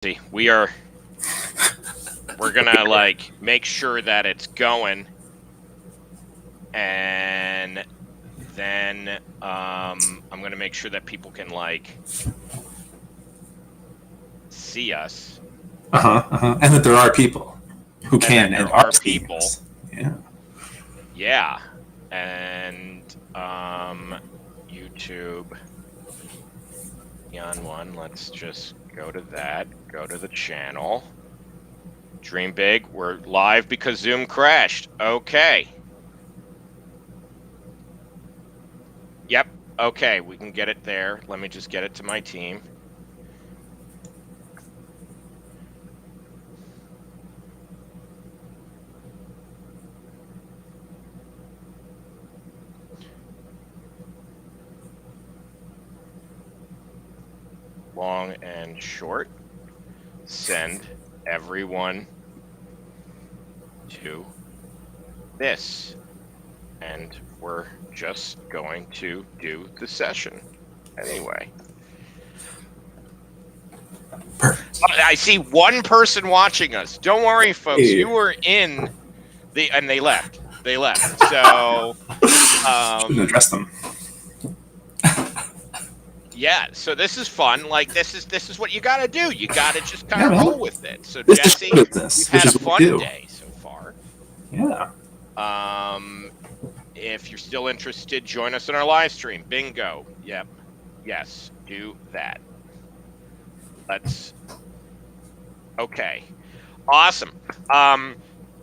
See, we're gonna like make sure that it's going, and then I'm gonna make sure that people can like see us. And that there are people who can and are seeing people. us. Yeah. Yeah, and YouTube on one. Let's just go to that. Go to the channel. Dream big. We're live because Zoom crashed. Okay. Yep. Okay, we can get it there. Let me just get it to my team. Long and short. Send everyone to this. And we're just going to do the session anyway. Perfect. I see one person watching us. Don't worry, folks. You were in the, and they left. They left. So, shouldn't address them. Yeah, so this is fun. Like this is what you got to do. You got to just kind of roll with it. So Jesse, you've had a fun day so far. Yeah. If you're still interested, join us in our live stream. Bingo. Yep. Yes. Do that. Okay. Awesome.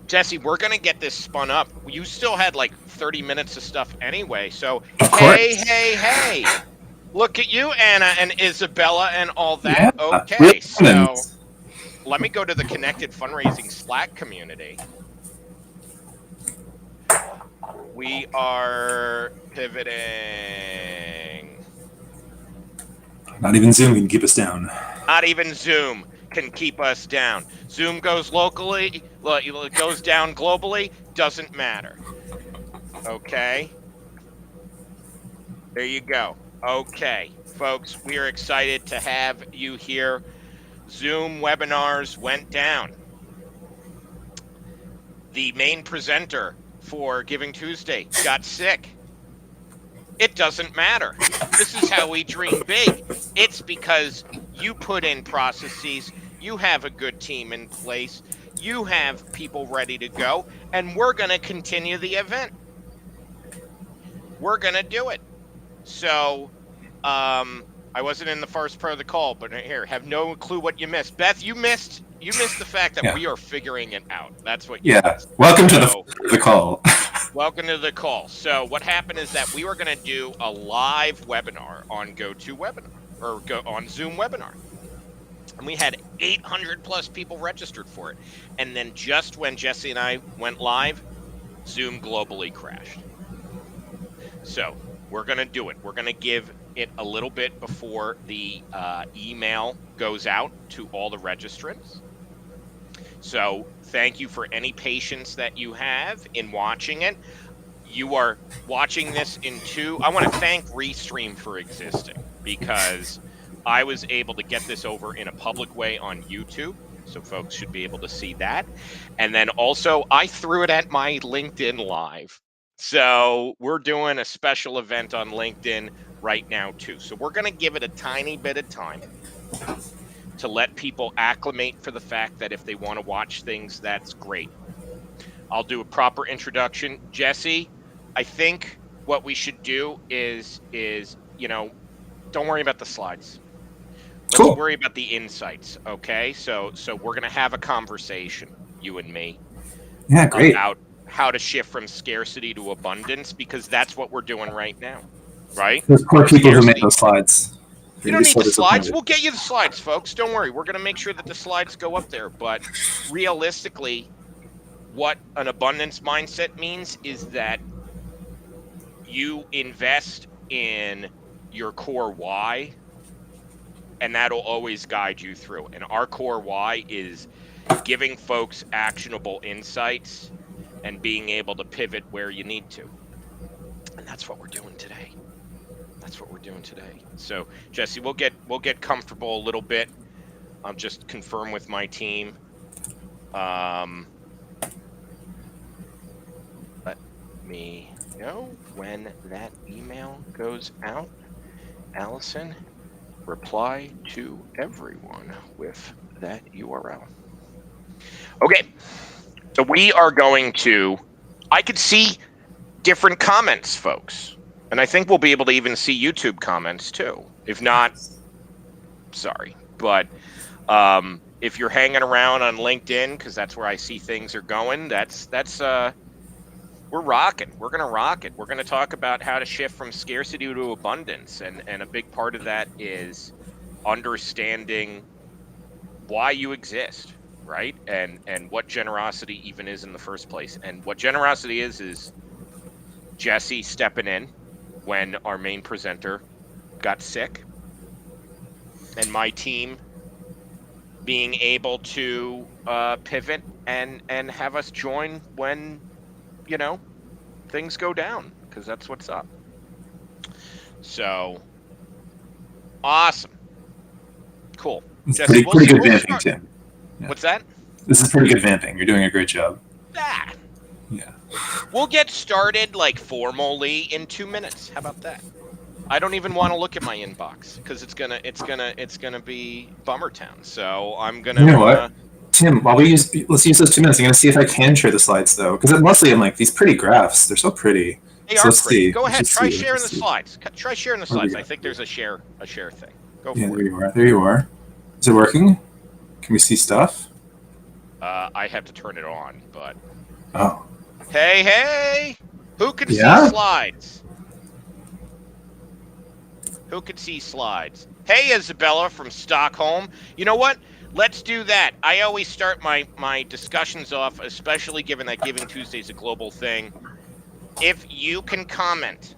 Jesse, we're gonna get this spun up. You still had like 30 minutes of stuff anyway. So hey. Look at you, Anna and Isabella and all that. Yeah, okay, so let me go to the Connected Fundraising Slack community. We are pivoting. Not even Zoom can keep us down. Not even Zoom can keep us down. Zoom goes locally, it goes down globally, doesn't matter. Okay. There you go. Okay, folks, we are excited to have you here. Zoom webinars went down. The main presenter for Giving Tuesday got sick. It doesn't matter. This is how we dream big. It's because you put in processes, you have a good team in place, you have people ready to go, and we're going to continue the event. We're going to do it. So, I wasn't in the first part of the call, but here, have no clue what you missed. Beth, you missed the fact that we are figuring it out. That's what you missed. Welcome to the call. Welcome to the call. So what happened is that we were going to do a live webinar on GoToWebinar or on Zoom webinar. And we had 800 plus people registered for it. And then just when Jesse and I went live, Zoom globally crashed. So we're going to do it. We're going to give it a little bit before the email goes out to all the registrants. So thank you for any patience that you have in watching it. You are watching this in I want to thank Restream for existing, because I was able to get this over in a public way on YouTube. So folks should be able to see that. And then also I threw it at my LinkedIn Live. So we're doing a special event on LinkedIn right now too. So we're going to give it a tiny bit of time to let people acclimate for the fact that if they want to watch things, that's great. I'll do a proper introduction. Jesse, I think what we should do is don't worry about the slides. Let's worry about the insights, okay? So we're going to have a conversation, you and me. Yeah, great. About how to shift from scarcity to abundance, because that's what we're doing right now, right? Those poor people who made those slides. You don't need the slides. We'll get you the slides, folks. Don't worry. We're going to make sure that the slides go up there. But realistically, what an abundance mindset means is that you invest in your core why, and that'll always guide you through. And our core why is giving folks actionable insights and being able to pivot where you need to. And that's what we're doing today. That's what we're doing today. So Jesse, we'll get comfortable a little bit. I'll just confirm with my team. Let me know when that email goes out. Allison, reply to everyone with that URL. Okay, so we are going to, I could see different comments, folks. And I think we'll be able to even see YouTube comments too. If not, sorry. But if you're hanging around on LinkedIn, because that's where I see things are going, we're rocking. We're going to rock it. We're going to talk about how to shift from scarcity to abundance. And a big part of that is understanding why you exist, right? And what generosity even is in the first place. And what generosity is Jesse stepping in when our main presenter got sick, and my team being able to pivot and have us join when, you know, things go down, because that's what's up. So awesome. Cool. It's Jesse, pretty good vamping, Tim. Yeah. What's that? This is pretty good vamping. You're doing a great job. Ah. Yeah. We'll get started like formally in 2 minutes. How about that? I don't even want to look at my inbox because it's gonna be Bummer Town. So I'm gonna. You know what, Tim? Let's use those 2 minutes. I'm gonna see if I can share the slides though, because mostly I'm like these pretty graphs. They're so pretty. They so are pretty. See. Go ahead. Try sharing the see. slides. Try sharing the slides. I think there's a share thing. Go for there it. you are. There you are. Is it working? Can we see stuff? I have to turn it on, but. Oh. Hey! Who can see slides? Who can see slides? Hey, Isabella from Stockholm. You know what? Let's do that. I always start my discussions off, especially given that Giving Tuesday is a global thing. If you can comment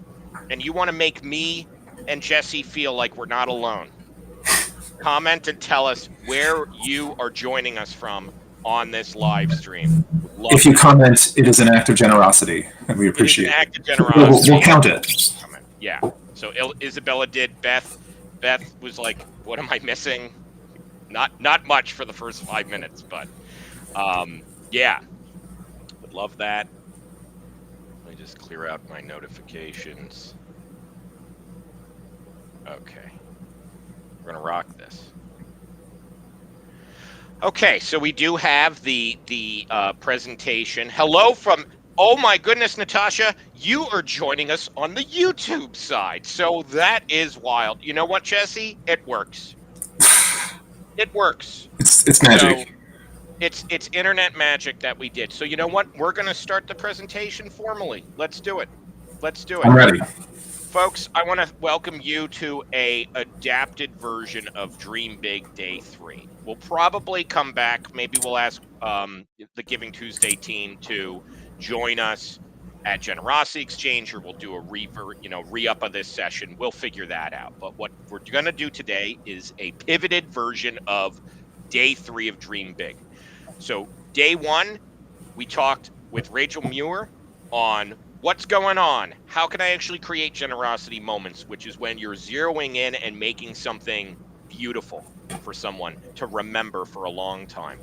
and you want to make me and Jesse feel like we're not alone, comment and tell us where you are joining us from on this live stream. If you comment, it is an act of generosity, and we appreciate it. It is an act of generosity. We'll count it. Yeah. So Isabella did. Beth was like, "What am I missing?" Not much for the first 5 minutes, but yeah, would love that. Let me just clear out my notifications. Okay, we're gonna rock this. Okay, so we do have the presentation. Hello from, oh my goodness, Natasha, you are joining us on the YouTube side. So that is wild. You know what, Jesse? It works. It works. It's magic. So it's internet magic that we did. So you know what? We're going to start the presentation formally. Let's do it. Let's do it. I'm ready. Folks, I want to welcome you to a adapted version of Dream Big Day 3. We'll probably come back. Maybe we'll ask the Giving Tuesday team to join us at Generosity Exchange, or we'll do a re-up of this session. We'll figure that out. But what we're going to do today is a pivoted version of Day 3 of Dream Big. So Day 1, we talked with Rachel Muir on what's going on? How can I actually create generosity moments, which is when you're zeroing in and making something beautiful for someone to remember for a long time.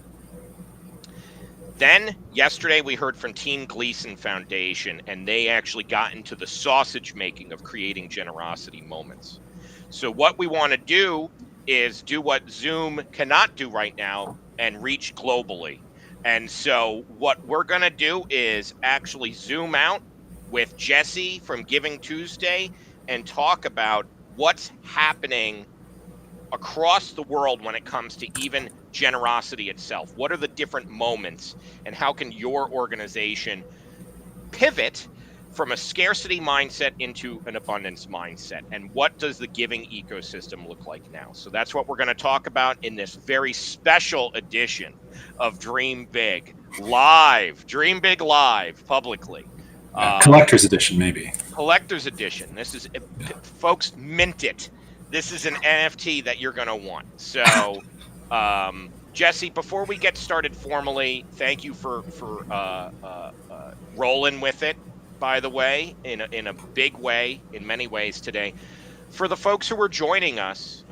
Then yesterday we heard from Team Gleason Foundation, and they actually got into the sausage making of creating generosity moments. So what we want to do is do what Zoom cannot do right now and reach globally. And so what we're going to do is actually zoom out with Jesse from Giving Tuesday and talk about what's happening across the world when it comes to even generosity itself. What are the different moments, and how can your organization pivot from a scarcity mindset into an abundance mindset? And what does the giving ecosystem look like now? So that's what we're going to talk about in this very special edition of Dream Big Live. Dream Big Live publicly. Collector's edition, maybe. Collector's edition. This is, folks, mint it. This is an NFT that you're going to want. So, Jesse, before we get started formally, thank you for rolling with it, by the way, in a big way, in many ways today. For the folks who are joining us,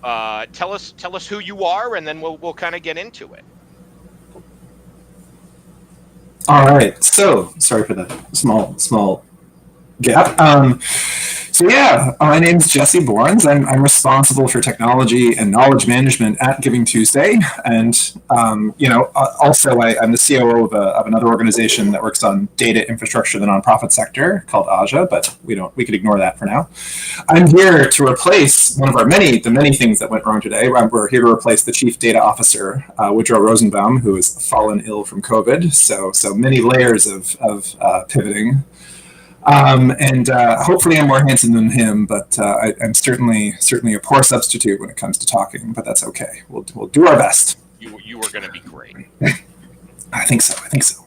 tell us who you are, and then we'll kind of get into it. All right. So sorry for the small gap. So yeah, my name's Jesse Borns. I'm responsible for technology and knowledge management at GivingTuesday, and also I'm the COO of another organization that works on data infrastructure, the nonprofit sector, called Aja. But we could ignore that for now. I'm here to replace one of the many things that went wrong today. We're here to replace the chief data officer, Woodrow Rosenbaum, who has fallen ill from COVID. So many layers of pivoting. Hopefully I'm more handsome than him, but I'm certainly a poor substitute when it comes to talking. But that's okay. We'll do our best. You are going to be great. I think so.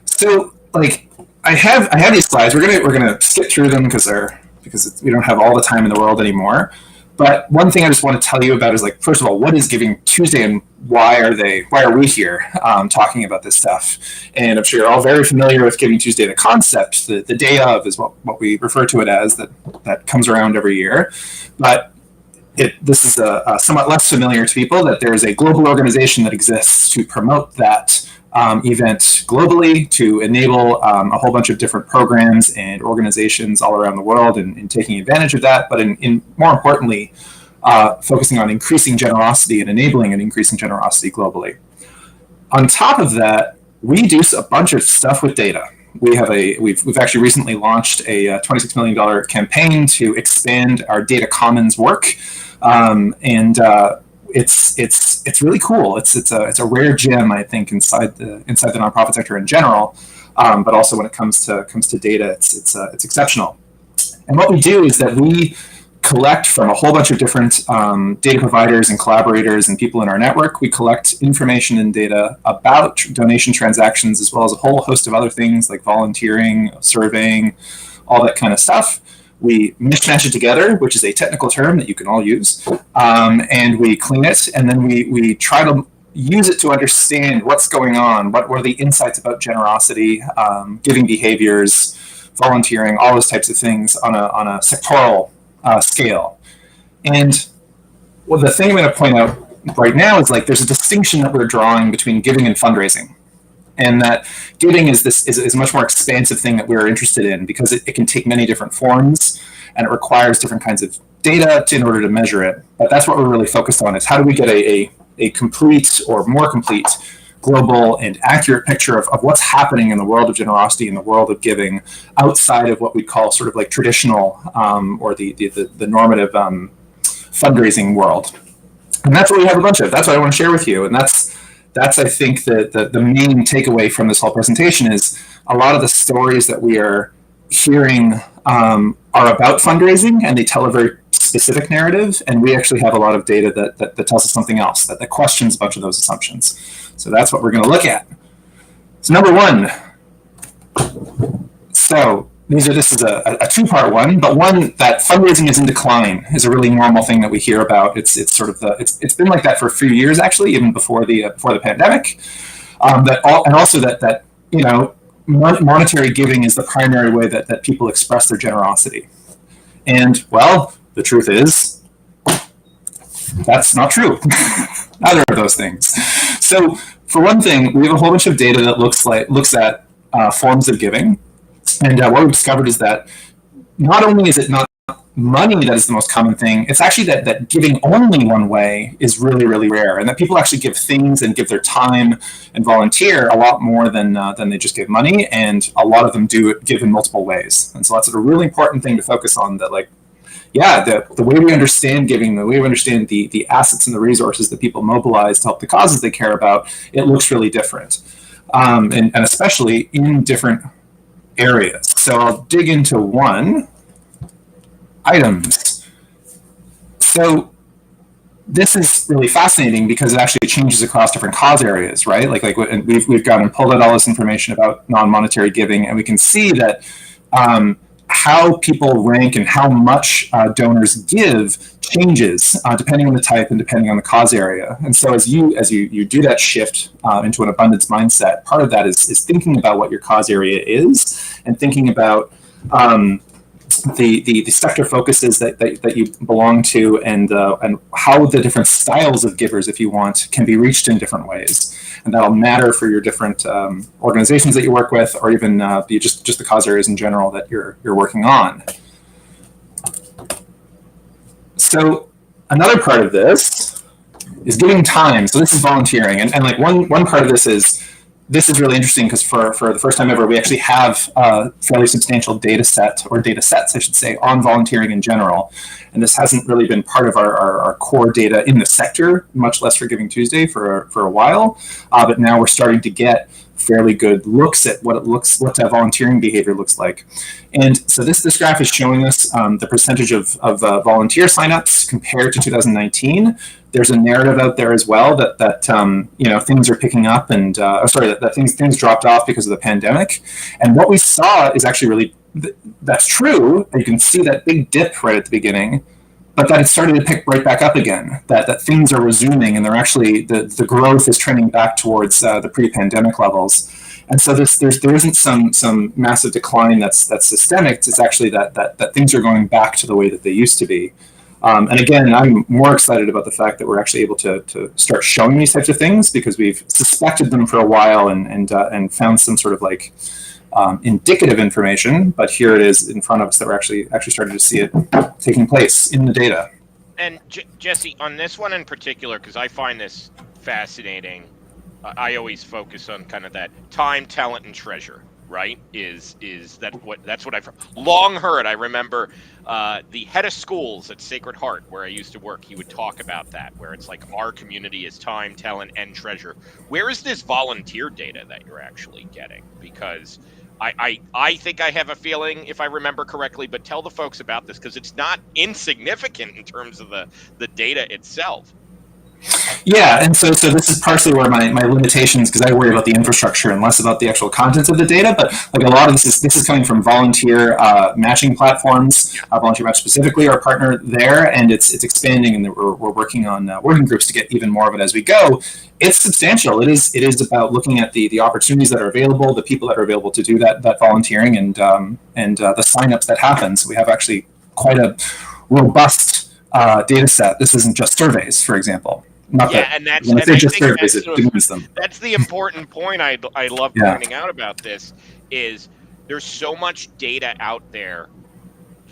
So like I have these slides. We're gonna skip through them because we don't have all the time in the world anymore. But one thing I just want to tell you about is, like, first of all, what is GivingTuesday and why are we here talking about this stuff? And I'm sure you're all very familiar with GivingTuesday, the concept. The day of is what we refer to it as, that comes around every year. But this is somewhat less familiar to people, that there is a global organization that exists to promote that event globally, to enable a whole bunch of different programs and organizations all around the world in taking advantage of that, but in more importantly, focusing on increasing generosity and enabling an increasing generosity globally. On top of that, we do a bunch of stuff with data. We've actually recently launched a $26 million campaign to expand our data commons work, it's really cool. It's a rare gem, I think, inside the nonprofit sector in general, but also when it comes to data, it's exceptional. And what we do is that we collect from a whole bunch of different data providers and collaborators and people in our network. We collect information and data about donation transactions, as well as a whole host of other things like volunteering, surveying, all that kind of stuff. We mishmash it together, which is a technical term that you can all use, and we clean it, and then we try to use it to understand what's going on, what are the insights about generosity, giving behaviors, volunteering, all those types of things on a sectoral scale. And the thing I'm going to point out right now is, like, there's a distinction that we're drawing between giving and fundraising. And that giving is a much more expansive thing that we're interested in, because it can take many different forms, and it requires different kinds of data in order to measure it. But that's what we're really focused on, is how do we get a complete or more complete global and accurate picture of what's happening in the world of generosity, in the world of giving, outside of what we call sort of like traditional or the normative fundraising world. And that's what we have a bunch of. That's what I want to share with you. And that's I think the main takeaway from this whole presentation is a lot of the stories that we are hearing are about fundraising, and they tell a very specific narrative, and we actually have a lot of data that tells us something else, that questions a bunch of those assumptions. So that's what we're going to look at. So number one. So this is a two-part one, but one that fundraising is in decline is a really normal thing that we hear about. It's sort of it's been like that for a few years, actually, even before the pandemic. That monetary giving is the primary way that people express their generosity. And, well, the truth is, that's not true. Neither of those things. So, for one thing, we have a whole bunch of data that looks at forms of giving. And what we've discovered is that not only is it not money that is the most common thing, it's actually that giving only one way is really, really rare, and that people actually give things and give their time and volunteer a lot more than they just give money, and a lot of them do give in multiple ways. And so that's a really important thing to focus on, that, like, yeah, the way we understand giving, the way we understand the assets and the resources that people mobilize to help the causes they care about, it looks really different, and especially in different areas. So I'll dig into one. Items. So this is really fascinating because it actually changes across different cause areas, right? Like we've gone and pulled out all this information about non-monetary giving, and we can see that how people rank and how much donors give changes depending on the type and depending on the cause area. And so as you do that shift into an abundance mindset, part of that is thinking about what your cause area is, and thinking about the sector focuses that you belong to, and how the different styles of givers, if you want, can be reached in different ways, and that'll matter for your different organizations that you work with, or even just the cause areas in general that you're working on. So another part of this is giving time. So this is volunteering, and like one part of this is really interesting because for the first time ever, we actually have a fairly substantial data set, or data sets, I should say, on volunteering in general. And this hasn't really been part of our core data in the sector, much less for GivingTuesday for a while. But now we're starting to get fairly good looks at what volunteering behavior looks like. And so this graph is showing us the percentage of volunteer signups compared to 2019. There's a narrative out there as well that things are picking up, and that things dropped off because of the pandemic. And what we saw is actually really that's true. You can see that big dip right at the beginning, but that it started to pick right back up again. That things are resuming, and they're actually the growth is trending back towards the pre-pandemic levels. And so there isn't some massive decline that's systemic. It's actually that things are going back to the way that they used to be. And again, I'm more excited about the fact that we're actually able to start showing these types of things, because we've suspected them for a while and found some sort of like indicative information, but here it is in front of us that we're actually starting to see it taking place in the data. And Jesse, on this one in particular, because I find this fascinating, I always focus on kind of that time, talent, and treasure. Right? That's what I've long heard. I remember the head of schools at Sacred Heart, where I used to work, he would talk about that, where it's like our community is time, talent, and treasure. Where is this volunteer data that you're actually getting? Because I think I have a feeling, if I remember correctly, but tell the folks about this, because it's not insignificant in terms of the data itself. Yeah, and so this is partially where my limitations, because I worry about the infrastructure and less about the actual contents of the data. But like a lot of this is coming from volunteer matching platforms. Volunteer Match specifically, our partner there, and it's expanding, and we're working on working groups to get even more of it as we go. It's substantial. It is about looking at the opportunities that are available, the people that are available to do that volunteering, and the signups that happen. So we have actually quite a robust data set. This isn't just surveys, for example. That's the important point I love pointing out about this is there's so much data out there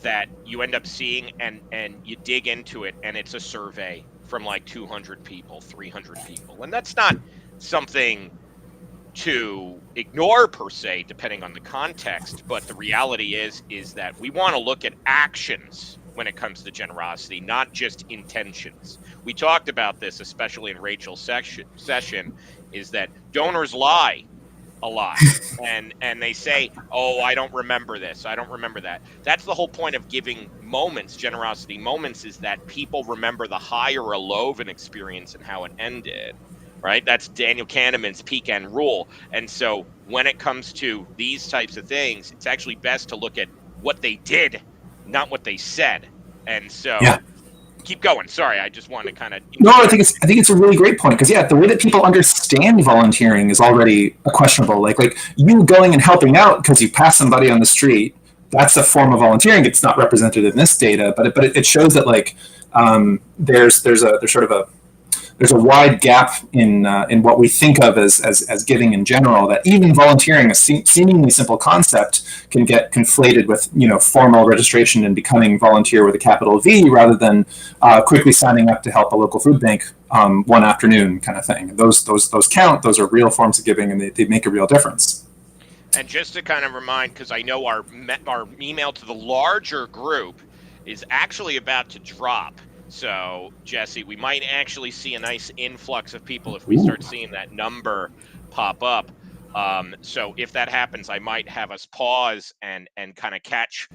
that you end up seeing, and you dig into it, and it's a survey from like 200 people, 300 people. And that's not something to ignore per se, depending on the context. But the reality is that we want to look at actions when it comes to generosity, not just intentions. We talked about this, especially in Rachel's session, is that donors lie a lot. and they say, oh, I don't remember this, I don't remember that. That's the whole point of giving moments, generosity moments, is that people remember the high or a low of an experience and how it ended, right? That's Daniel Kahneman's peak end rule. And so when it comes to these types of things, it's actually best to look at what they did, not what they said. And so keep going. Sorry, I just want to kind of... No, I think it's a really great point, because the way that people understand volunteering is already questionable. Like you going and helping out because you pass somebody on the street, that's a form of volunteering. It's not represented in this data, but it shows that there's a wide gap in what we think of as giving in general, that even volunteering, a seemingly simple concept, can get conflated with formal registration and becoming volunteer with a capital V, rather than quickly signing up to help a local food bank one afternoon kind of thing. Those count. Those are real forms of giving, and they make a real difference. And just to kind of remind, because I know our email to the larger group is actually about to drop. So, Jesse, we might actually see a nice influx of people if we start seeing that number pop up. So if that happens, I might have us pause and kind of catch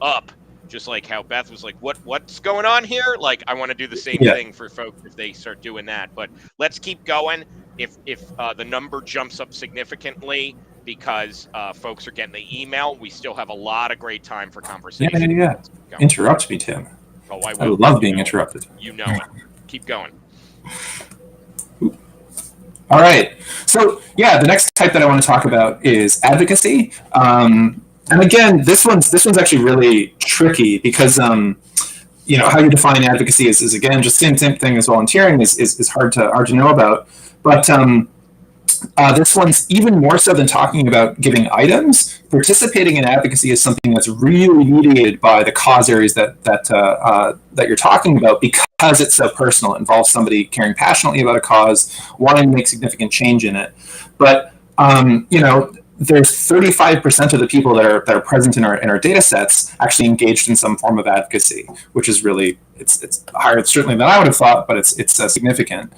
up, just like how Beth was like, what's going on here? Like, I want to do the same thing for folks if they start doing that. But let's keep going. If the number jumps up significantly because folks are getting the email, we still have a lot of great time for conversation. Yeah. Interrupt me, Tim. Oh, I love being interrupted. You know it. Keep going. All right. So, the next type that I want to talk about is advocacy. And And again, this one's actually really tricky because how you define advocacy is again just same thing as volunteering is hard to know about. But this one's even more so than talking about giving items. Participating in advocacy is something that's really mediated by the cause areas that you're talking about, because it's so personal. It involves somebody caring passionately about a cause, wanting to make significant change in it. But there's 35% of the people that are present in our data sets actually engaged in some form of advocacy, which is really it's higher certainly than I would have thought, but it's significant.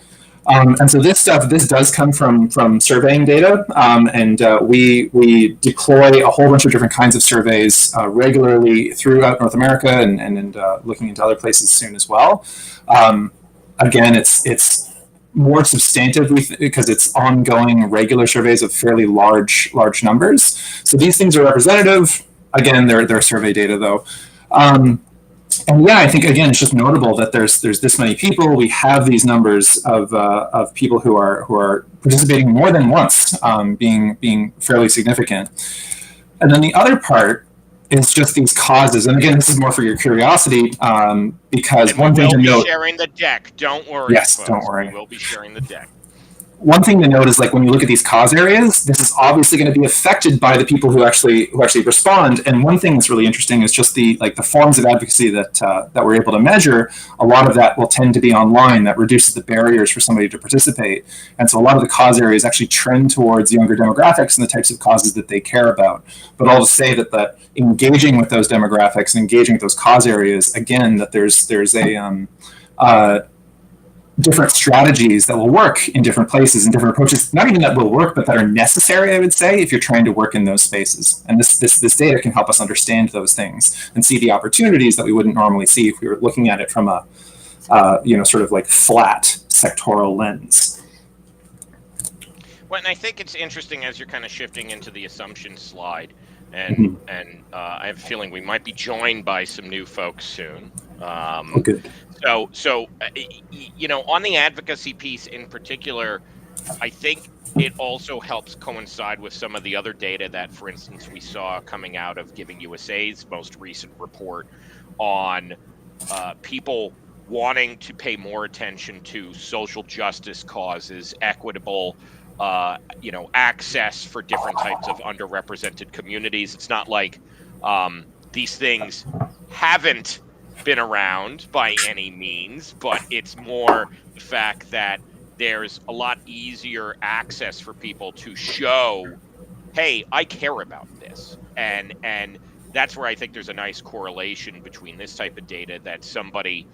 And so this does come from surveying data, and we deploy a whole bunch of different kinds of surveys regularly throughout North America, and looking into other places soon as well. Again, it's more substantive because it's ongoing regular surveys of fairly large numbers. So these things are representative. Again, they're survey data though. And yeah, I think again it's just notable that there's this many people. We have these numbers of people who are participating more than once, being fairly significant. And then the other part is just these causes. And again, this is more for your curiosity, because and one thing to note. We'll be sharing the deck. Don't worry. Yes, folks. don't worry. We'll be sharing the deck. One thing to note is, like, when you look at these cause areas, this is obviously going to be affected by the people who actually respond. And one thing that's really interesting is just the forms of advocacy that we're able to measure. A lot of that will tend to be online. That reduces the barriers for somebody to participate. And so a lot of the cause areas actually trend towards younger demographics and the types of causes that they care about. But all to say that engaging with those demographics and engaging with those cause areas, again, that there's a different strategies that will work in different places and different approaches, not even that will work, but that are necessary, I would say, if you're trying to work in those spaces. And this data can help us understand those things and see the opportunities that we wouldn't normally see if we were looking at it from a, sort of like flat sectoral lens. Well, and I think it's interesting as you're kind of shifting into the assumption slide, and I have a feeling we might be joined by some new folks soon. Okay. So on the advocacy piece in particular, I think it also helps coincide with some of the other data that, for instance, we saw coming out of GivingUSA's most recent report on people wanting to pay more attention to social justice causes, equitable access for different types of underrepresented communities. It's not like these things haven't been around by any means, but it's more the fact that there's a lot easier access for people to show, hey, I care about this. And that's where I think there's a nice correlation between this type of data that somebody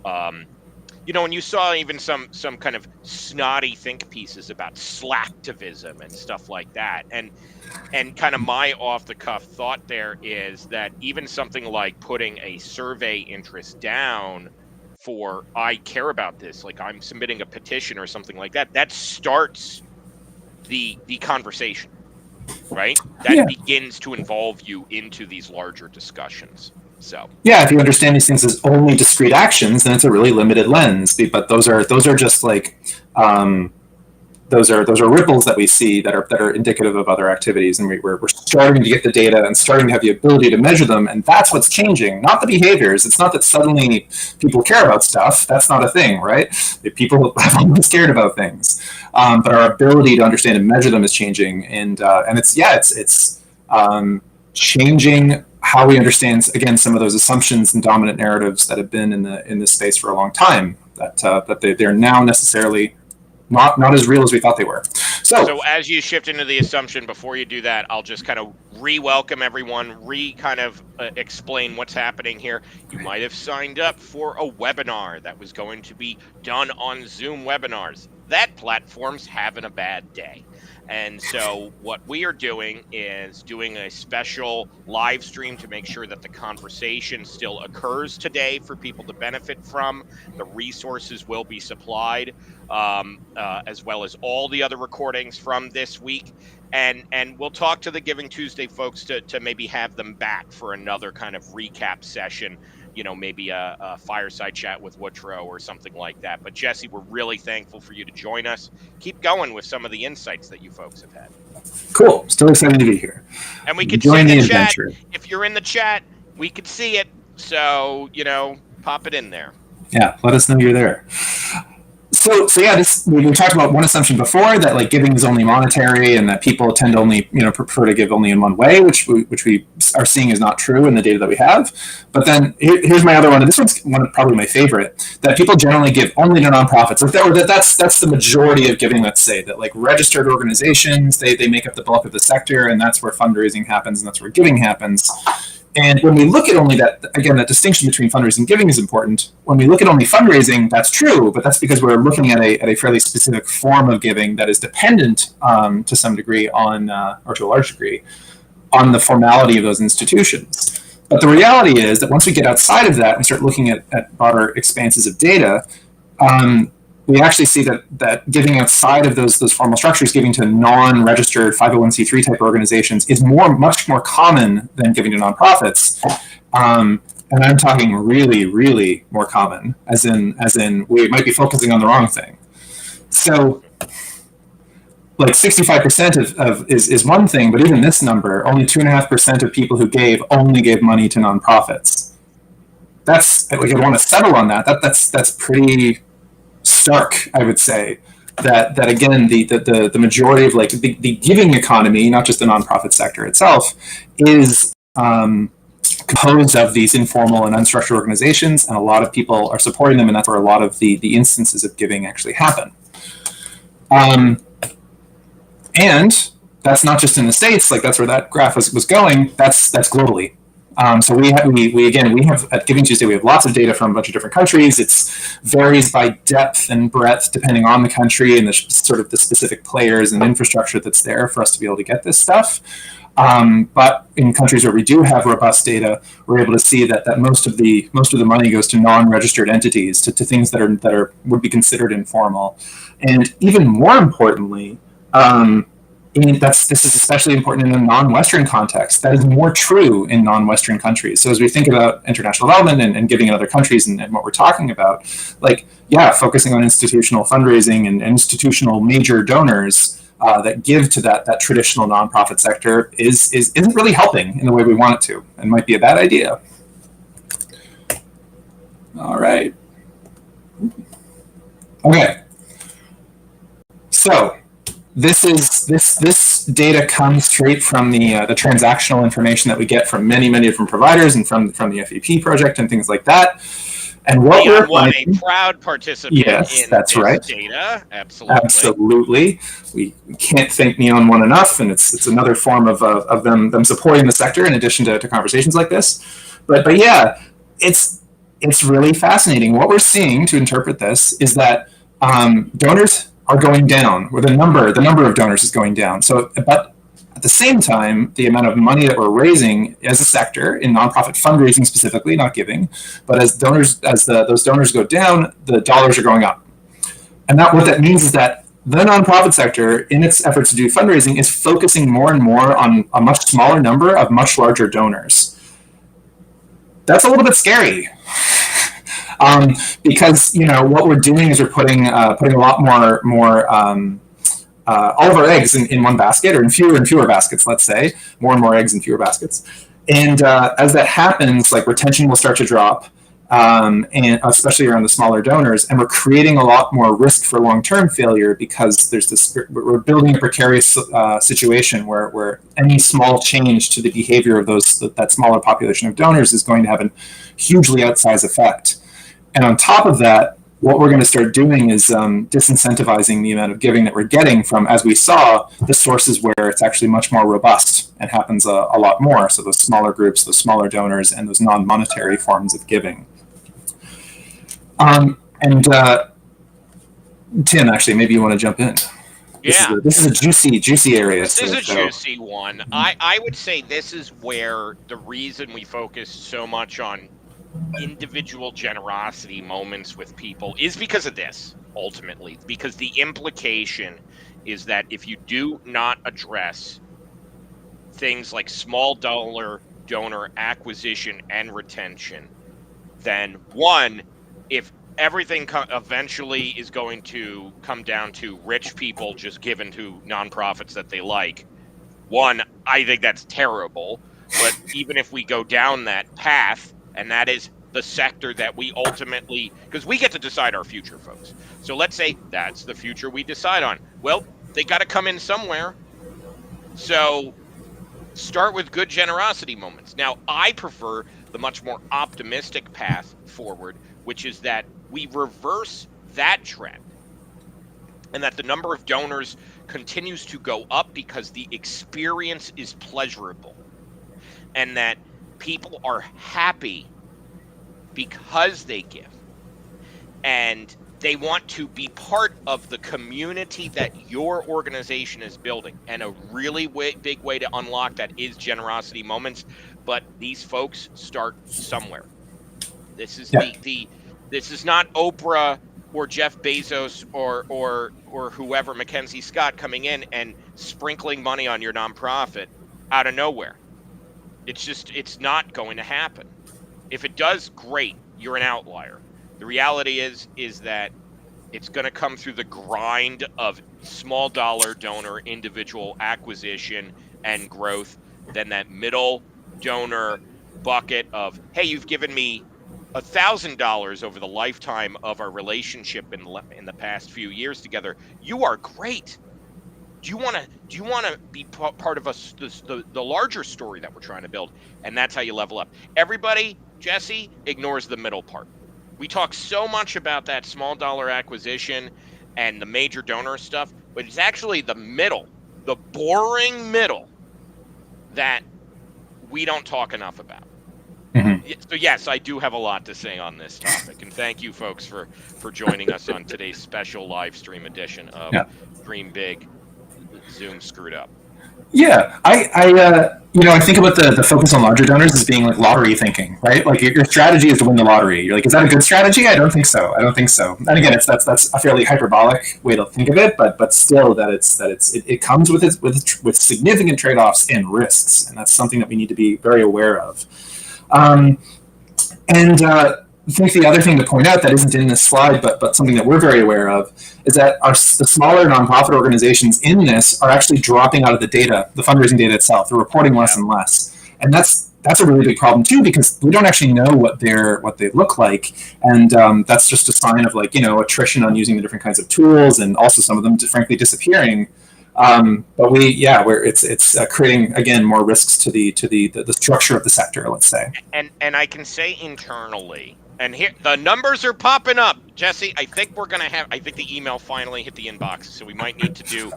and you saw even some kind of snotty think pieces about slacktivism and stuff like that. And kind of my off the cuff thought there is that even something like putting a survey interest down for I care about this, like I'm submitting a petition or something like that, that starts the conversation, right? That begins to involve you into these larger discussions. So yeah, if you understand these things as only discrete actions, then it's a really limited lens. But those are just like those are ripples that we see that are indicative of other activities, and we're starting to get the data and starting to have the ability to measure them, and that's what's changing, not the behaviors. It's not that suddenly people care about stuff. That's not a thing, right? People have always cared about things, but our ability to understand and measure them is changing, and it's changing how we understand, again, some of those assumptions and dominant narratives that have been in this space for a long time, that they're now necessarily not as real as we thought they were. So as you shift into the assumption, before you do that, I'll just kind of re-welcome everyone, explain what's happening here. You might have signed up for a webinar that was going to be done on Zoom webinars. That platform's having a bad day. And so what we are doing is doing a special live stream to make sure that the conversation still occurs today for people to benefit from. The resources will be supplied, as well as all the other recordings from this week. And we'll talk to the GivingTuesday folks to maybe have them back for another kind of recap session you know, maybe a fireside chat with Woodrow or something like that. But Jesse, we're really thankful for you to join us. Keep going with some of the insights that you folks have had. Cool. Still excited to be here. And we could see Join the the chat. adventure. If you're in the chat, we could see it. So, you know, pop it in there. Yeah, let us know you're there. So yeah, we talked about one assumption before, that like giving is only monetary, and that people tend to only prefer to give only in one way, which we are seeing is not true in the data that we have. But then here's my other one, and this one's probably my favorite, that people generally give only to nonprofits. That's the majority of giving. Let's say that like registered organizations, they make up the bulk of the sector, and that's where fundraising happens, and that's where giving happens. And when we look at only that, again, that distinction between fundraising and giving is important. When we look at only fundraising, that's true, but that's because we're looking at a fairly specific form of giving that is dependent to some degree on, or to a large degree, on the formality of those institutions. But the reality is that once we get outside of that and start looking at broader expanses of data, we actually see that giving outside of those formal structures, giving to non-registered 501c3 type organizations, is much more common than giving to nonprofits. And I'm talking really, really more common, as in we might be focusing on the wrong thing. So, like 65% is one thing, but even this number, only 2.5% of people who only gave money to nonprofits. That's, like, I want to settle on that. That's pretty stark, I would say. That again, the majority of like the giving economy, not just the nonprofit sector itself, is composed of these informal and unstructured organizations, and a lot of people are supporting them, and that's where a lot of the instances of giving actually happen. And that's not just in the States, like that's where that graph was going. That's globally. So we have at GivingTuesday, we have lots of data from a bunch of different countries. It varies by depth and breadth depending on the country and the sort of the specific players and infrastructure that's there for us to be able to get this stuff. But in countries where we do have robust data, we're able to see that most of the money goes to non-registered entities, to things that would be considered informal, and even more importantly. This is especially important in a non-Western context. That is more true in non-Western countries. So as we think about international development and giving in other countries and what we're talking about, like, yeah, focusing on institutional fundraising and institutional major donors that give to that traditional nonprofit sector isn't really helping in the way we want it to, and might be a bad idea. All right. Okay. So this data comes straight from the transactional information that we get from many different providers and from the FEP project and things like that. And what we're finding, a proud participant yes, in that's this right. Data, absolutely. Absolutely, we can't thank Neon One enough, and it's another form of them supporting the sector in addition to conversations like this. But yeah, it's really fascinating. What we're seeing to interpret this is that donors are going down, or the number of donors is going down. So, but at the same time, the amount of money that we're raising as a sector in nonprofit fundraising specifically, not giving, but as those donors go down, the dollars are going up. And what that means is that the nonprofit sector, in its efforts to do fundraising, is focusing more and more on a much smaller number of much larger donors. That's a little bit scary. Because what we're doing is we're putting a lot more all of our eggs in one basket, or in fewer baskets, let's say, more and more eggs in fewer baskets. And as that happens, like, retention will start to drop, and especially around the smaller donors, and we're creating a lot more risk for long-term failure, because we're building a precarious situation where any small change to the behavior of that smaller population of donors is going to have a hugely outsized effect. And on top of that, what we're going to start doing is disincentivizing the amount of giving that we're getting from, as we saw, the sources where it's actually much more robust and happens a lot more. So those smaller groups, those smaller donors, and those non-monetary forms of giving. Tim, actually, maybe you want to jump in. Yeah. This is a juicy area. This is a juicy one. I would say this is where the reason we focus so much on individual generosity moments with people is because of this, ultimately, because the implication is that if you do not address things like small dollar donor acquisition and retention, then one, if everything eventually is going to come down to rich people just given to nonprofits that they like, one, I think that's terrible. But even if we go down that path, and that is the sector that we ultimately, because we get to decide our future, folks. So let's say that's the future we decide on. Well, they got to come in somewhere. So start with good generosity moments. Now, I prefer the much more optimistic path forward, which is that we reverse that trend and that the number of donors continues to go up because the experience is pleasurable and that people are happy because they give and they want to be part of the community that your organization is building. And a really big way to unlock that is generosity moments. But these folks start somewhere. This is this is not Oprah or Jeff Bezos or whoever, Mackenzie Scott, coming in and sprinkling money on your nonprofit out of nowhere. It's not going to happen. If it does, great, you're an outlier. The reality is that it's going to come through the grind of small dollar donor individual acquisition and growth, then that middle donor bucket of, hey, you've given me $1,000 over the lifetime of our relationship in the past few years together. You are great. Do you want to be part of the larger story that we're trying to build? And that's how you level up. Everybody, Jesse, ignores the middle part. We talk so much about that small dollar acquisition and the major donor stuff, but it's actually the middle, the boring middle, that we don't talk enough about. Mm-hmm. So yes, I do have a lot to say on this topic, and thank you folks for joining us on today's special live stream edition of Dream Big, Zoom Screwed Up. Yeah, I think about the focus on larger donors as being like lottery thinking, right? Like your strategy is to win the lottery. You're like, is that a good strategy? I don't think so. And again, that's a fairly hyperbolic way to think of it, but still it comes with significant trade-offs and risks, and that's something that we need to be very aware of. I think the other thing to point out that isn't in this slide, but something that we're very aware of, is that the smaller nonprofit organizations in this are actually dropping out of the data, the fundraising data itself. They're reporting less and less, and that's a really big problem too, because we don't actually know what they look like, and that's just a sign of attrition on using the different kinds of tools, and also some of them frankly disappearing. But it's creating again more risks to the structure of the sector, let's say. And I can say internally. And here, the numbers are popping up. Jesse, I think the email finally hit the inbox, so we might need to do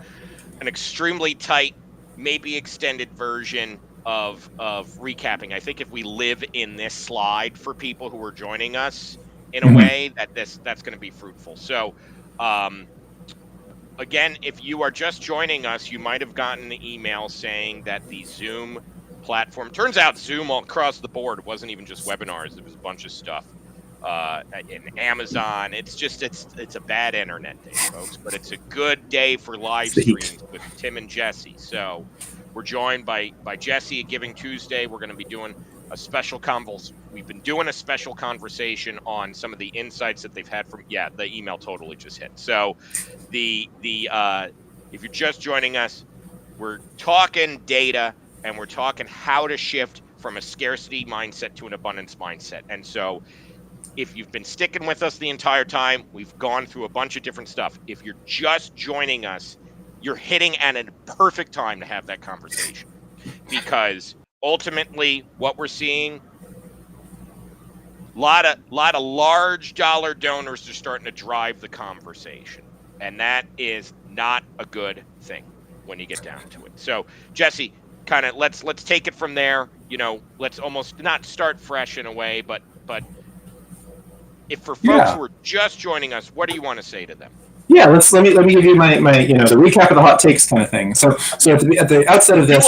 an extremely tight, maybe extended version of recapping. I think if we live in this slide for people who are joining us in a way that's going to be fruitful. So, again, if you are just joining us, you might have gotten an email saying that the Zoom platform, turns out Zoom all across the board, it wasn't even just webinars, it was a bunch of stuff. In Amazon, it's a bad internet day, folks, but it's a good day for live streams with Tim and Jesse. So we're joined by Jesse at GivingTuesday. We're going to be doing a special we've been doing a special conversation on some of the insights that they've had from the email totally just hit. So if you're just joining us, we're talking data and we're talking how to shift from a scarcity mindset to an abundance mindset. And so if you've been sticking with us the entire time, we've gone through a bunch of different stuff. If you're just joining us, you're hitting at a perfect time to have that conversation, because ultimately what we're seeing, a lot of large dollar donors are starting to drive the conversation, and that is not a good thing when you get down to it. So Jesse, kind of let's take it from there. Let's almost not start fresh in a way, but if for folks who are just joining us, what do you want to say to them? Yeah, let me give you my the recap of the hot takes kind of thing. So at the outset of this,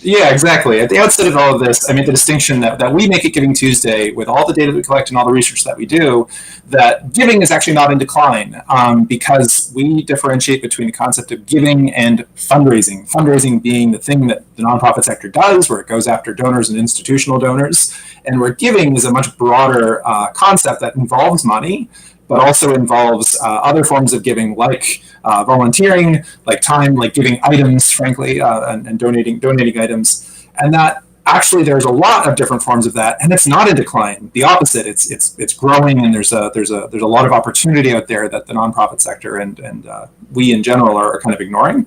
Yeah, exactly. At the outset of all of this, I made the distinction that we make at Giving Tuesday, with all the data that we collect and all the research that we do, that giving is actually not in decline, because we differentiate between the concept of giving and fundraising. Fundraising being the thing that the nonprofit sector does, where it goes after donors and institutional donors, and where giving is a much broader concept that involves money, but also involves other forms of giving, like volunteering, like time, like giving items, frankly, and donating items. And that actually there's a lot of different forms of that, and it's not in decline. The opposite, it's growing, and there's a lot of opportunity out there that the nonprofit sector and we in general are kind of ignoring.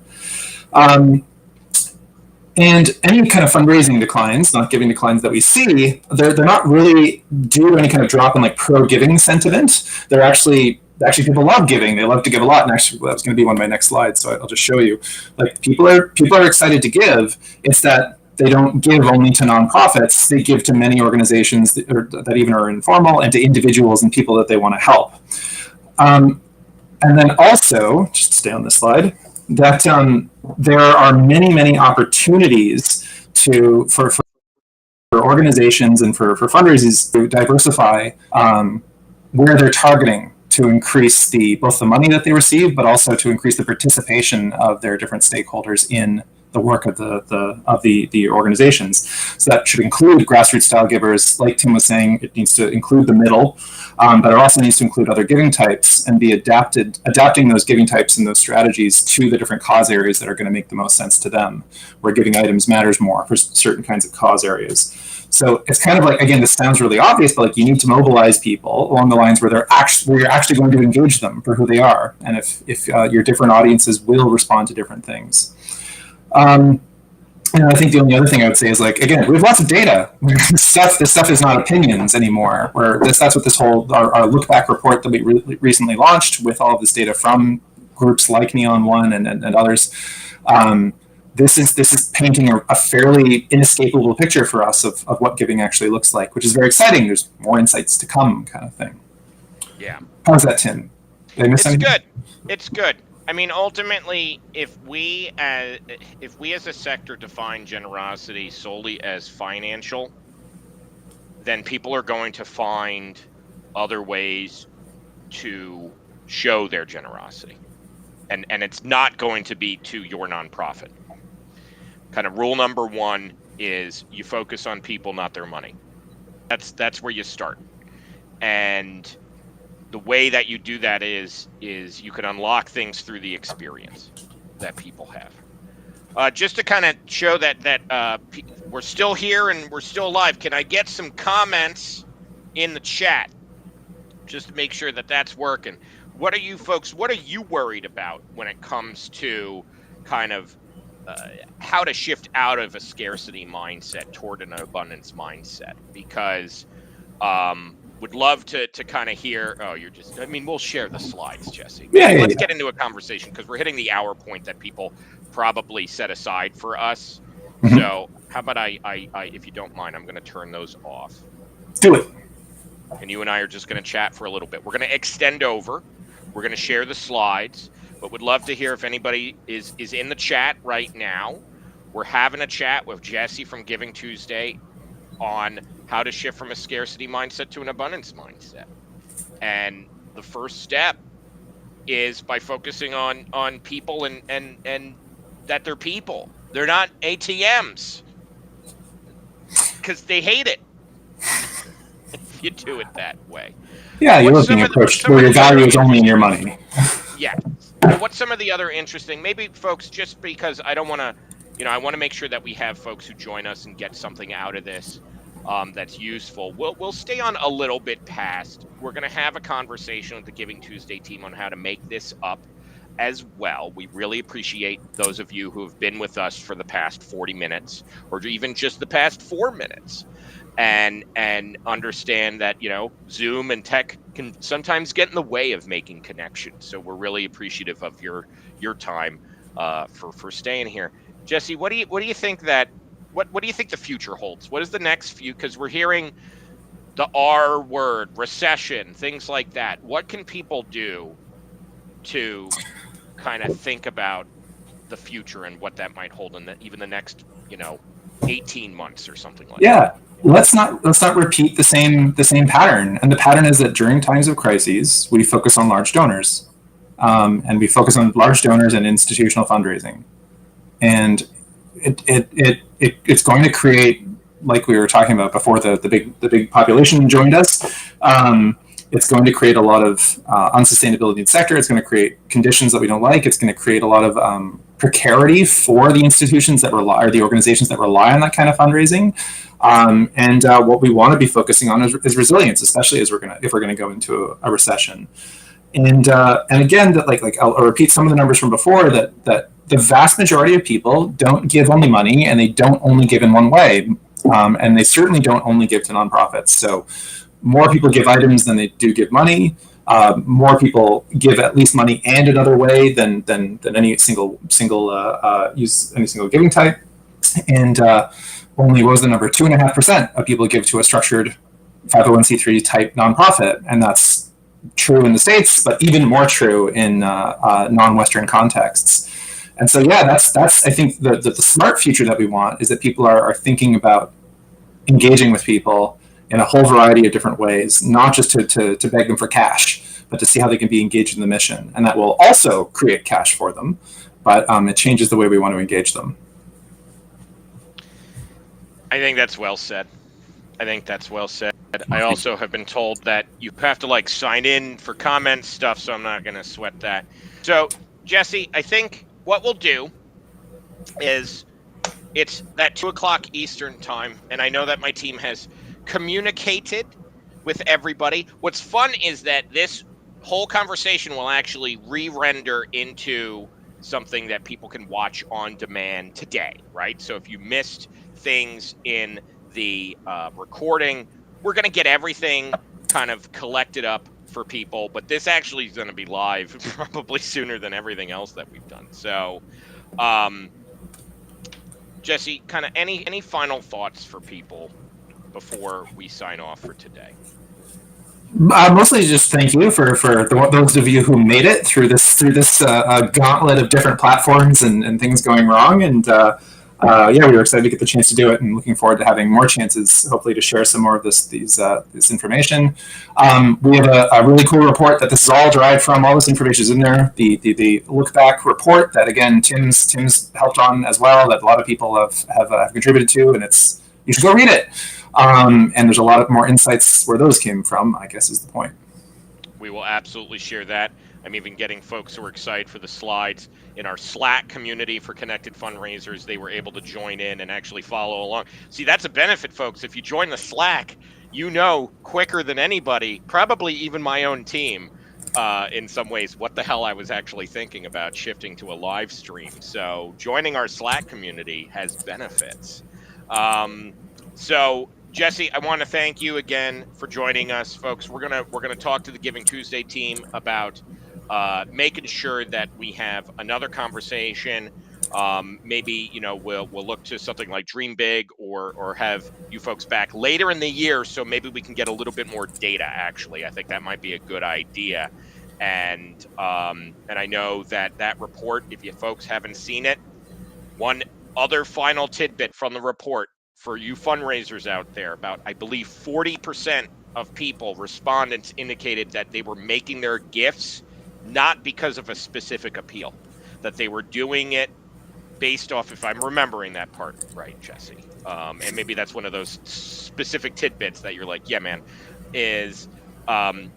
And any kind of fundraising declines, not giving declines that we see, they're not really due to any kind of drop in like pro-giving sentiment. They're actually people love giving. They love to give a lot. And actually, that was going to be one of my next slides, so I'll just show you. Like people are excited to give. It's that they don't give only to nonprofits. They give to many organizations that even are informal, and to individuals and people that they want to help. And then also, just stay on this slide, that there are many opportunities for organizations and for fundraisers to diversify where they're targeting, to increase both the money that they receive, but also to increase the participation of their different stakeholders in the work of the organizations. So that should include grassroots style givers. Like Tim was saying, it needs to include the middle, but it also needs to include other giving types, and be adapting those giving types and those strategies to the different cause areas that are going to make the most sense to them, where giving items matters more for certain kinds of cause areas. So it's kind of like, again, this sounds really obvious, but like you need to mobilize people along the lines where you're actually going to engage them for who they are, and if your different audiences will respond to different things. And I think the only other thing I would say is, like, again, we have lots of data. This stuff is not opinions anymore. That's what this whole our look back report that we recently launched, with all of this data from groups like Neon One and others. This is painting a fairly inescapable picture for us of what giving actually looks like, which is very exciting. There's more insights to come, kind of thing. Yeah. How's that, Tim? Did I miss anything? Good. It's good. I mean, ultimately, if we as a sector define generosity solely as financial, then people are going to find other ways to show their generosity. And it's not going to be to your nonprofit. Kind of rule number one is you focus on people, not their money. That's where you start. And the way that you do that is you can unlock things through the experience that people have. Just to kind of show that we're still here and we're still alive, can I get some comments in the chat just to make sure that that's working? What are you worried about when it comes to kind of how to shift out of a scarcity mindset toward an abundance mindset? Because would love to kind of hear. We'll share the slides, Jesse. Let's get into a conversation, because we're hitting the hour point that people probably set aside for us. Mm-hmm. So how about I if you don't mind, I'm going to turn those off. Do it. And you and I are just going to chat for a little bit. We're going to extend over. We're going to share the slides, but would love to hear if anybody is in the chat right now. We're having a chat with Jesse from Giving Tuesday on how to shift from a scarcity mindset to an abundance mindset. And the first step is by focusing on people and that they're people. They're not ATMs, because they hate it if you do it that way. Yeah, you're looking at approach where your value is only in your money. Yeah. And what's some of the other interesting, maybe folks, just because I don't want to, I want to make sure that we have folks who join us and get something out of this that's useful. We'll stay on a little bit past. We're going to have a conversation with the Giving Tuesday team on how to make this up as well. We really appreciate those of you who have been with us for the past 40 minutes, or even just the past 4 minutes, and understand that, Zoom and tech can sometimes get in the way of making connections. So we're really appreciative of your time for staying here. Jesse, what do you think what do you think the future holds? What is the next few? Because we're hearing the R word, recession, things like that. What can people do to kind of think about the future and what that might hold in even the next, 18 months or something like Yeah. that. Let's not repeat the same pattern. And the pattern is that during times of crises, we focus on large donors, and we focus on large donors and institutional fundraising, and it's going to create, like we were talking about before, the big population joined us. It's going to create a lot of unsustainability in the sector. It's going to create conditions that we don't like. It's going to create a lot of precarity for the institutions that rely, or the organizations that rely on that kind of fundraising. And what we want to be focusing on is resilience, especially as if we're going to go into a recession. And again, that like I'll repeat some of the numbers from before, that the vast majority of people don't give only money, and they don't only give in one way, and they certainly don't only give to nonprofits. So more people give items than they do give money. More people give at least money and another way than any single use any single giving type. And only, what was the number? 2.5% of people give to a structured 501c3 type nonprofit, and that's true in the States, but even more true in non-Western contexts. And so, yeah, that's I think the smart future that we want is that people are thinking about engaging with people in a whole variety of different ways, not just to beg them for cash, but to see how they can be engaged in the mission. And that will also create cash for them, but it changes the way we want to engage them. I think that's well said. I also have been told that you have to like sign in for comments stuff, so I'm not going to sweat that. So, Jesse, I think what we'll do is, it's that 2 o'clock Eastern time, and I know that my team has communicated with everybody. What's fun is that this whole conversation will actually re-render into something that people can watch on demand today, right? So if you missed things in the recording, we're going to get everything kind of collected up for people, but this actually is going to be live probably sooner than everything else that we've done. So, Jesse, kind of any final thoughts for people before we sign off for today? Mostly just thank you for those of you who made it through this gauntlet of different platforms and things going wrong. And yeah, we were excited to get the chance to do it, and looking forward to having more chances, hopefully, to share some more of this information. We have a really cool report that this is all derived from. All this information is in there. The look back report that, again, Tim's helped on as well, that a lot of people have contributed to, and you should go read it. And there's a lot of more insights where those came from, I guess, is the point. We will absolutely share that. I'm even getting folks who are excited for the slides in our Slack community for connected fundraisers. They were able to join in and actually follow along. See, that's a benefit, folks. If you join the Slack, you know quicker than anybody, probably even my own team, in some ways, what the hell I was actually thinking about shifting to a live stream. So joining our Slack community has benefits. So Jesse, I want to thank you again for joining us, folks. We're gonna talk to the GivingTuesday team about making sure that we have another conversation. Maybe we'll look to something like Dream Big, or have you folks back later in the year, so maybe we can get a little bit more data. Actually, I think that might be a good idea. And I know that report, if you folks haven't seen it, one other final tidbit from the report. For you fundraisers out there, about, I believe, 40% of people, respondents, indicated that they were making their gifts not because of a specific appeal, that they were doing it based off, if I'm remembering that part right, Jesse, and maybe that's one of those specific tidbits that you're like, yeah, man, is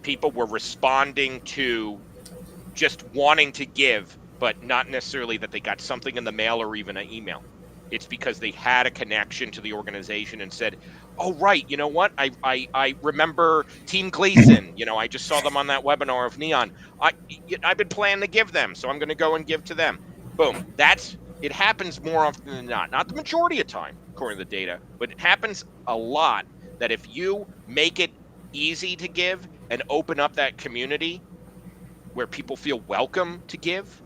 people were responding to just wanting to give, but not necessarily that they got something in the mail or even an email. It's because they had a connection to the organization and said, oh, right, you know what? I remember Team Gleason. I just saw them on that webinar of Neon. I've been planning to give them, so I'm going to go and give to them. Boom. It happens more often than not the majority of time, according to the data, but it happens a lot that if you make it easy to give and open up that community where people feel welcome to give,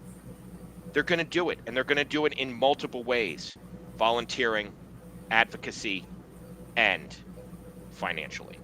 they're going to do it, and they're going to do it in multiple ways. Volunteering, advocacy, and financially.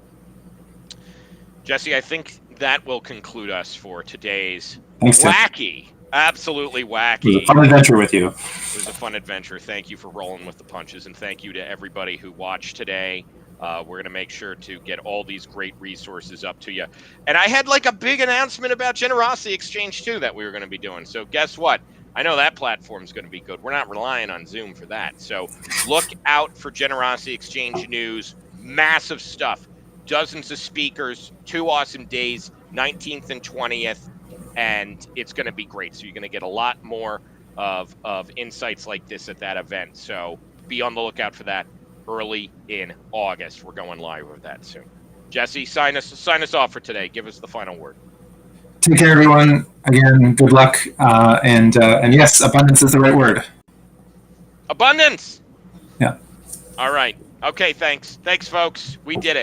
Jesse, I think that will conclude us for today's absolutely wacky. It was a fun adventure with you. It was a fun adventure. Thank you for rolling with the punches, and thank you to everybody who watched today. We're going to make sure to get all these great resources up to you. And I had like a big announcement about Generosity Exchange too that we were going to be doing. So guess what? I know that platform's going to be good. We're not relying on Zoom for that. So look out for Generosity Exchange news. Massive stuff. Dozens of speakers, 2 awesome days, 19th and 20th. And it's going to be great. So you're going to get a lot more of insights like this at that event. So be on the lookout for that early in August. We're going live with that soon. Jesse, sign us off for today. Give us the final word. Take care, everyone. Again, good luck. And yes, abundance is the right word. Abundance. Yeah. All right. Okay, thanks. Thanks, folks. We did it.